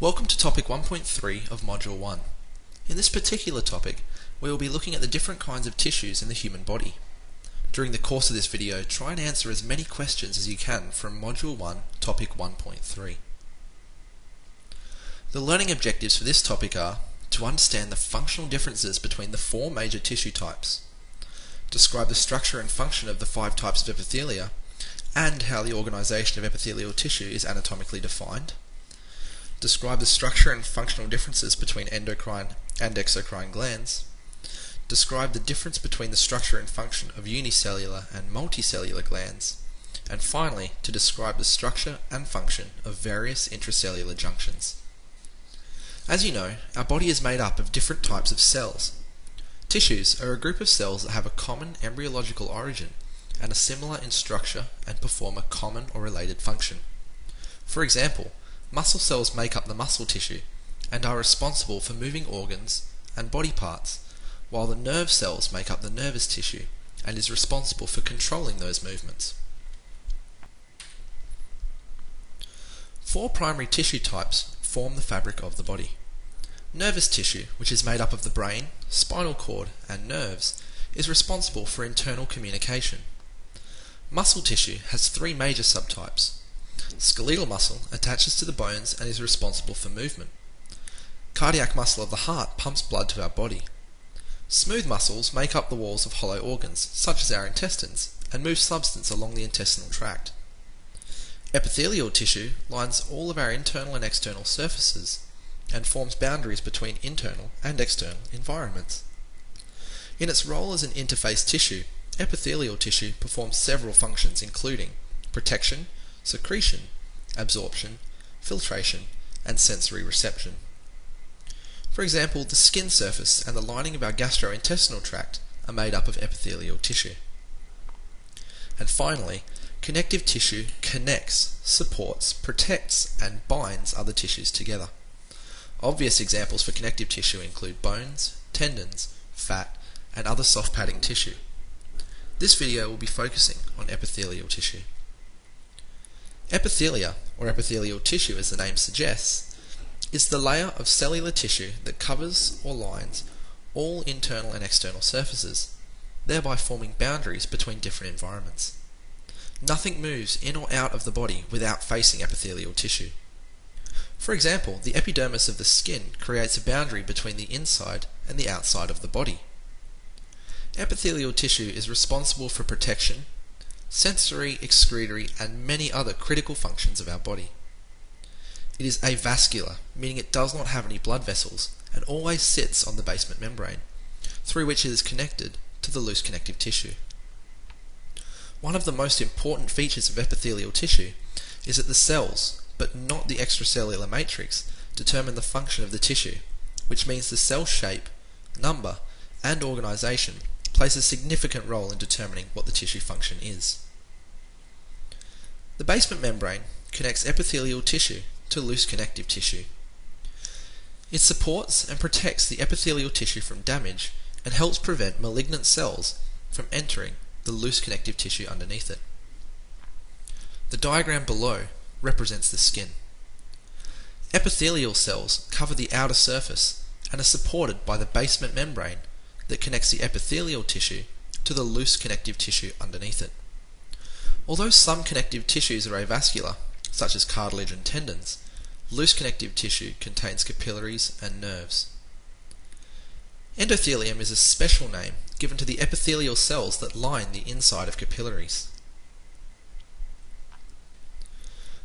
Welcome to topic 1.3 of module 1. In this particular topic, we will be looking at the different kinds of tissues in the human body. During the course of this video, try and answer as many questions as you can from module 1, topic 1.3. The learning objectives for this topic are to understand the functional differences between the four major tissue types, describe the structure and function of the 5 types of epithelia, and how the organisation of epithelial tissue is anatomically defined, describe the structure and functional differences between endocrine and exocrine glands, describe the difference between the structure and function of unicellular and multicellular glands, and finally, to describe the structure and function of various intracellular junctions. As you know, our body is made up of different types of cells. Tissues are a group of cells that have a common embryological origin and are similar in structure and perform a common or related function. For example, muscle cells make up the muscle tissue and are responsible for moving organs and body parts, while the nerve cells make up the nervous tissue and is responsible for controlling those movements. 4 primary tissue types form the fabric of the body. Nervous tissue, which is made up of the brain, spinal cord, and nerves, is responsible for internal communication. Muscle tissue has 3 major subtypes. Skeletal muscle attaches to the bones and is responsible for movement. Cardiac muscle of the heart pumps blood to our body. Smooth muscles make up the walls of hollow organs, such as our intestines, and move substance along the intestinal tract. Epithelial tissue lines all of our internal and external surfaces and forms boundaries between internal and external environments. In its role as an interface tissue, epithelial tissue performs several functions including protection, secretion, absorption, filtration, and sensory reception. For example, the skin surface and the lining of our gastrointestinal tract are made up of epithelial tissue. And finally, connective tissue connects, supports, protects, and binds other tissues together. Obvious examples for connective tissue include bones, tendons, fat, and other soft padding tissue. This video will be focusing on epithelial tissue. Epithelia, or epithelial tissue as the name suggests, is the layer of cellular tissue that covers or lines all internal and external surfaces, thereby forming boundaries between different environments. Nothing moves in or out of the body without facing epithelial tissue. For example, the epidermis of the skin creates a boundary between the inside and the outside of the body. Epithelial tissue is responsible for protection, sensory, excretory, and many other critical functions of our body. It is avascular, meaning it does not have any blood vessels and always sits on the basement membrane, through which it is connected to the loose connective tissue. One of the most important features of epithelial tissue is that the cells, but not the extracellular matrix, determine the function of the tissue, which means the cell shape, number, and organisation plays a significant role in determining what the tissue function is. The basement membrane connects epithelial tissue to loose connective tissue. It supports and protects the epithelial tissue from damage and helps prevent malignant cells from entering the loose connective tissue underneath it. The diagram below represents the skin. Epithelial cells cover the outer surface and are supported by the basement membrane that connects the epithelial tissue to the loose connective tissue underneath it. Although some connective tissues are avascular, such as cartilage and tendons, loose connective tissue contains capillaries and nerves. Endothelium is a special name given to the epithelial cells that line the inside of capillaries.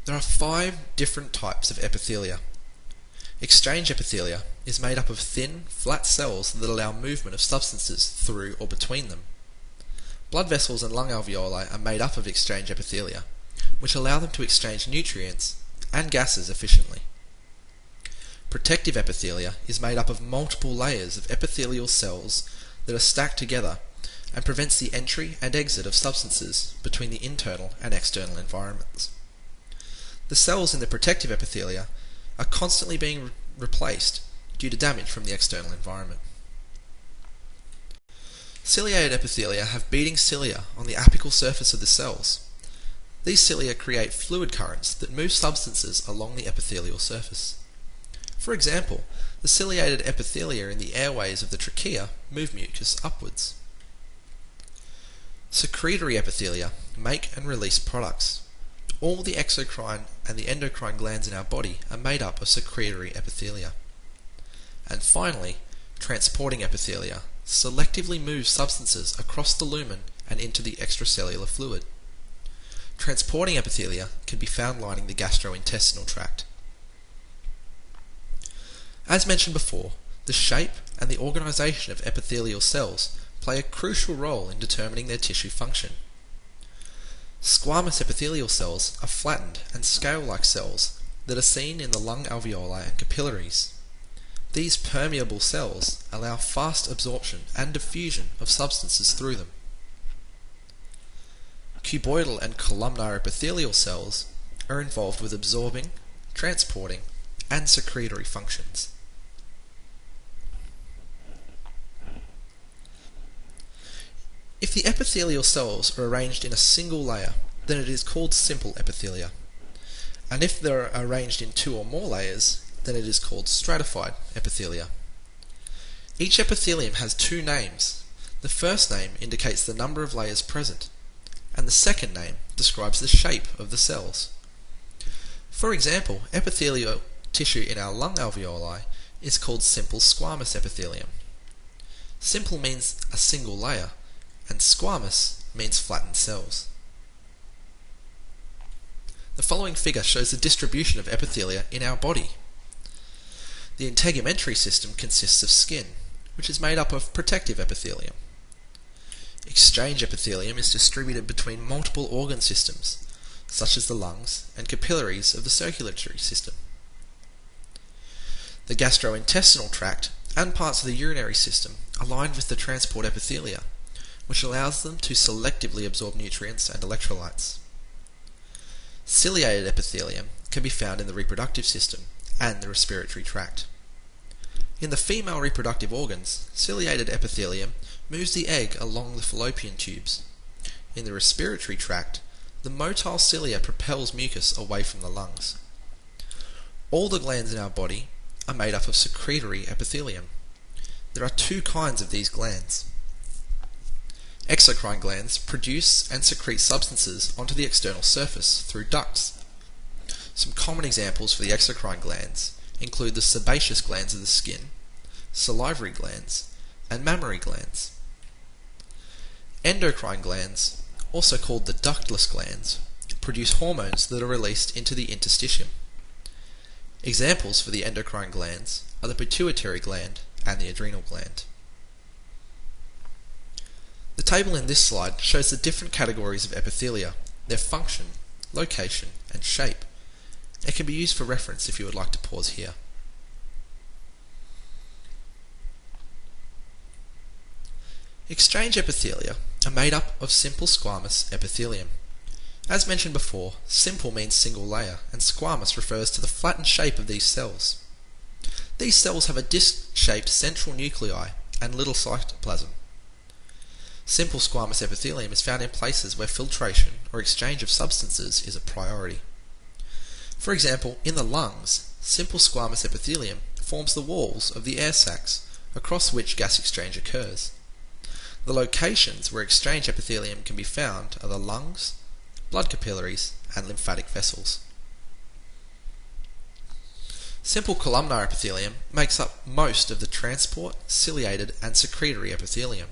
There are 5 different types of epithelia. Exchange epithelia is made up of thin, flat cells that allow movement of substances through or between them. Blood vessels and lung alveoli are made up of exchange epithelia, which allow them to exchange nutrients and gases efficiently. Protective epithelia is made up of multiple layers of epithelial cells that are stacked together and prevents the entry and exit of substances between the internal and external environments. The cells in the protective epithelia are constantly being replaced due to damage from the external environment. Ciliated epithelia have beating cilia on the apical surface of the cells. These cilia create fluid currents that move substances along the epithelial surface. For example, the ciliated epithelia in the airways of the trachea move mucus upwards. Secretory epithelia make and release products. All the exocrine and the endocrine glands in our body are made up of secretory epithelia. And finally, transporting epithelia selectively move substances across the lumen and into the extracellular fluid. Transporting epithelia can be found lining the gastrointestinal tract. As mentioned before, the shape and the organisation of epithelial cells play a crucial role in determining their tissue function. Squamous epithelial cells are flattened and scale-like cells that are seen in the lung alveoli and capillaries. These permeable cells allow fast absorption and diffusion of substances through them. Cuboidal and columnar epithelial cells are involved with absorbing, transporting, and secretory functions. If the epithelial cells are arranged in a single layer, then it is called simple epithelia. And if they are arranged in two or more layers, then it is called stratified epithelia. Each epithelium has two names. The first name indicates the number of layers present, and the second name describes the shape of the cells. For example, epithelial tissue in our lung alveoli is called simple squamous epithelium. Simple means a single layer, and squamous means flattened cells. The following figure shows the distribution of epithelia in our body. The integumentary system consists of skin, which is made up of protective epithelium. Exchange epithelium is distributed between multiple organ systems, such as the lungs and capillaries of the circulatory system. The gastrointestinal tract and parts of the urinary system are lined with the transport epithelia, which allows them to selectively absorb nutrients and electrolytes. Ciliated epithelium can be found in the reproductive system and the respiratory tract. In the female reproductive organs, ciliated epithelium moves the egg along the fallopian tubes. In the respiratory tract, the motile cilia propels mucus away from the lungs. All the glands in our body are made up of secretory epithelium. There are two kinds of these glands. Exocrine glands produce and secrete substances onto the external surface through ducts. Some common examples for the exocrine glands include the sebaceous glands of the skin, salivary glands, and mammary glands. Endocrine glands, also called the ductless glands, produce hormones that are released into the interstitium. Examples for the endocrine glands are the pituitary gland and the adrenal gland. The table in this slide shows the different categories of epithelia, their function, location, and shape. It can be used for reference if you would like to pause here. Exchange epithelia are made up of simple squamous epithelium. As mentioned before, simple means single layer, and squamous refers to the flattened shape of these cells. These cells have a disc-shaped central nuclei and little cytoplasm. Simple squamous epithelium is found in places where filtration or exchange of substances is a priority. For example, in the lungs, simple squamous epithelium forms the walls of the air sacs across which gas exchange occurs. The locations where exchange epithelium can be found are the lungs, blood capillaries, and lymphatic vessels. Simple columnar epithelium makes up most of the transport, ciliated, and secretory epithelium.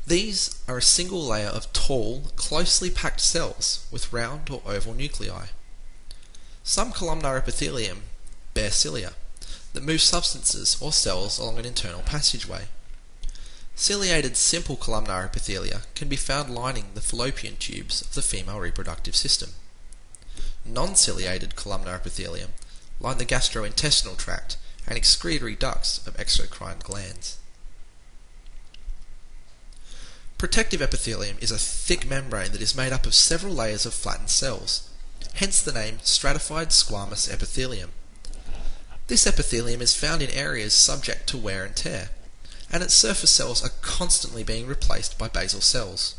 These are a single layer of tall, closely packed cells with round or oval nuclei. Some columnar epithelium bear cilia that move substances or cells along an internal passageway. Ciliated simple columnar epithelia can be found lining the fallopian tubes of the female reproductive system. Non-ciliated columnar epithelium line the gastrointestinal tract and excretory ducts of exocrine glands. Protective epithelium is a thick membrane that is made up of several layers of flattened cells, hence the name stratified squamous epithelium. This epithelium is found in areas subject to wear and tear, and its surface cells are constantly being replaced by basal cells.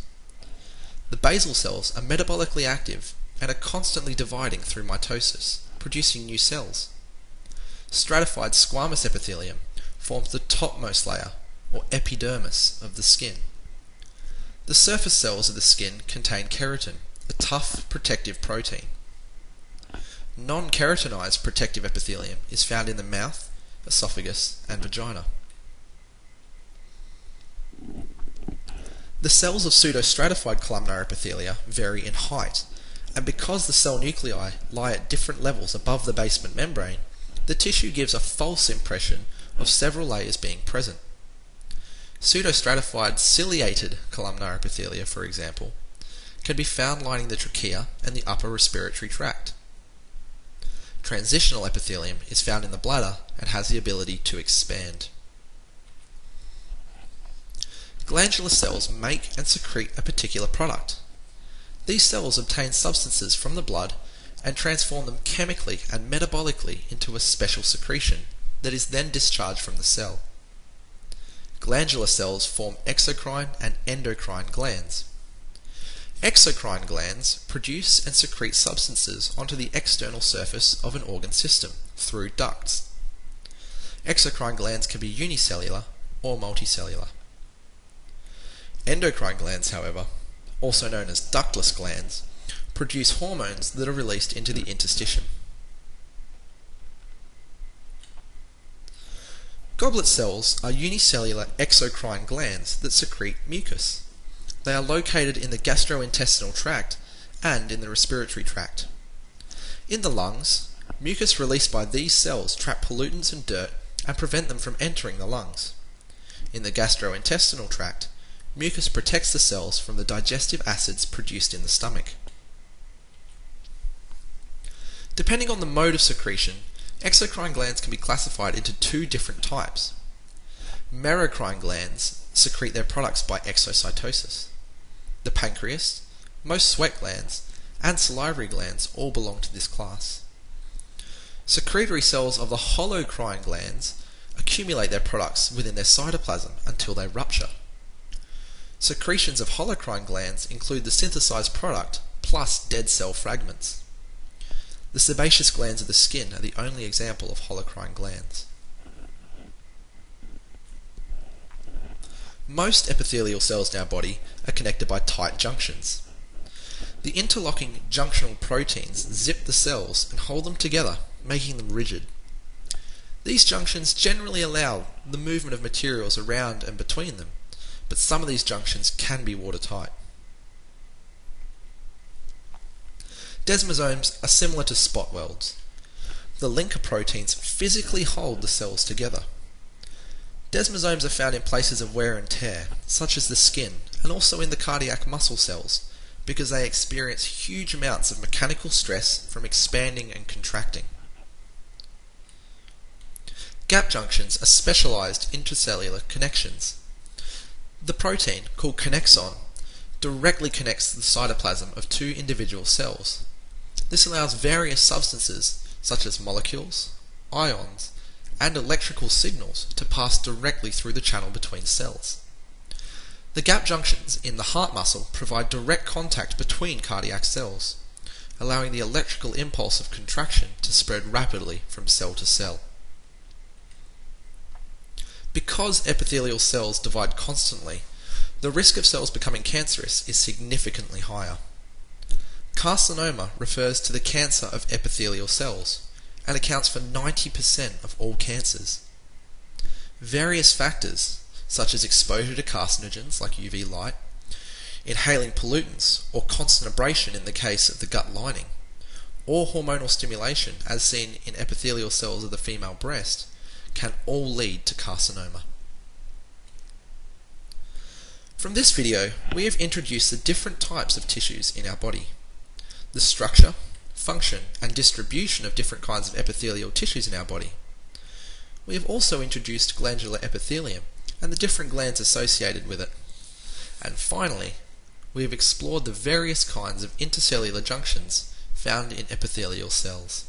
The basal cells are metabolically active and are constantly dividing through mitosis, producing new cells. Stratified squamous epithelium forms the topmost layer, or epidermis, of the skin. The surface cells of the skin contain keratin, a tough protective protein. Non-keratinized protective epithelium is found in the mouth, esophagus, and vagina. The cells of pseudostratified columnar epithelia vary in height, and because the cell nuclei lie at different levels above the basement membrane, the tissue gives a false impression of several layers being present. Pseudostratified ciliated columnar epithelia, for example, can be found lining the trachea and the upper respiratory tract. Transitional epithelium is found in the bladder and has the ability to expand. Glandular cells make and secrete a particular product. These cells obtain substances from the blood and transform them chemically and metabolically into a special secretion that is then discharged from the cell. Glandular cells form exocrine and endocrine glands. Exocrine glands produce and secrete substances onto the external surface of an organ system through ducts. Exocrine glands can be unicellular or multicellular. Endocrine glands, however, also known as ductless glands, produce hormones that are released into the interstitium. Goblet cells are unicellular exocrine glands that secrete mucus. They are located in the gastrointestinal tract and in the respiratory tract. In the lungs, mucus released by these cells trap pollutants and dirt and prevent them from entering the lungs. In the gastrointestinal tract, mucus protects the cells from the digestive acids produced in the stomach. Depending on the mode of secretion, exocrine glands can be classified into two different types. Merocrine glands secrete their products by exocytosis. The pancreas, most sweat glands, and salivary glands all belong to this class. Secretory cells of the holocrine glands accumulate their products within their cytoplasm until they rupture. Secretions of holocrine glands include the synthesized product plus dead cell fragments. The sebaceous glands of the skin are the only example of holocrine glands. Most epithelial cells in our body are connected by tight junctions. The interlocking junctional proteins zip the cells and hold them together, making them rigid. These junctions generally allow the movement of materials around and between them, but some of these junctions can be watertight. Desmosomes are similar to spot welds. The linker proteins physically hold the cells together. Desmosomes are found in places of wear and tear, such as the skin, and also in the cardiac muscle cells, because they experience huge amounts of mechanical stress from expanding and contracting. Gap junctions are specialized intercellular connections. The protein, called connexon, directly connects the cytoplasm of two individual cells. This allows various substances, such as molecules, ions, and electrical signals to pass directly through the channel between cells. The gap junctions in the heart muscle provide direct contact between cardiac cells, allowing the electrical impulse of contraction to spread rapidly from cell to cell. Because epithelial cells divide constantly, the risk of cells becoming cancerous is significantly higher. Carcinoma refers to the cancer of epithelial cells and accounts for 90% of all cancers. Various factors, such as exposure to carcinogens like UV light, inhaling pollutants, or constant abrasion in the case of the gut lining, or hormonal stimulation as seen in epithelial cells of the female breast, can all lead to carcinoma. From this video, we have introduced the different types of tissues in our body, the structure, function, and distribution of different kinds of epithelial tissues in our body. We have also introduced glandular epithelium and the different glands associated with it. And finally, we have explored the various kinds of intercellular junctions found in epithelial cells.